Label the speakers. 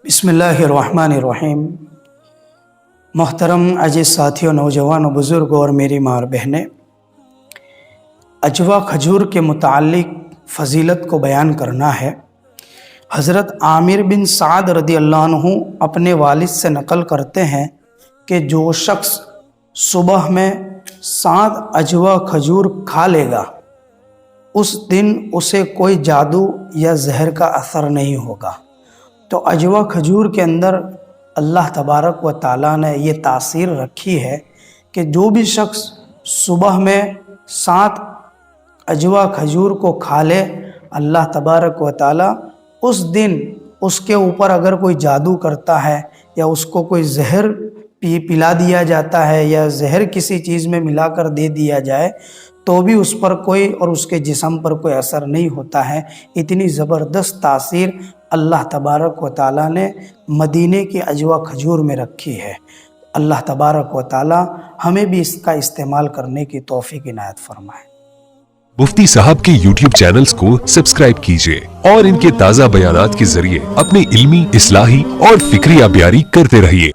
Speaker 1: बिस्मिल्लाहिर्रहमानिर्रहीम। मोहतरम अजीज साथियों, नौजवान बुज़ुर्ग और मेरी माँ और बहनें, अजवा खजूर के मुताल्लिक फ़जीलत को बयान करना है। हज़रत आमिर बिन साद रदी अल्लाह अन्हु अपने वालिद से नकल करते हैं कि जो शख्स सुबह में 7 अजवा खजूर खा लेगा उस दिन उसे कोई जादू या जहर का असर नहीं होगा। तो अजवा खजूर के अंदर अल्लाह तबारक व ताला ने ये तासीर रखी है कि जो भी शख्स सुबह में 7 अजवा खजूर को खा ले, अल्लाह तबारक व ताला उस दिन उसके ऊपर अगर कोई जादू करता है या उसको कोई जहर पिला दिया जाता है या जहर किसी चीज़ में मिलाकर दे दिया जाए तो भी उस पर कोई और उसके जिस्म पर कोई असर नहीं होता है। इतनी ज़बरदस्त तासीर अल्लाह तबारक व ताला ने मदीने की अजवा खजूर में रखी है। अल्लाह तबारक व ताला हमें भी इसका इस्तेमाल करने की तौफीक इनायत फरमाए।
Speaker 2: मुफ्ती साहब के YouTube चैनल्स को सब्सक्राइब कीजिए और इनके ताज़ा बयानात के जरिए अपनी इल्मी, इस्लाही और फिक्री अबियारी करते रहिए।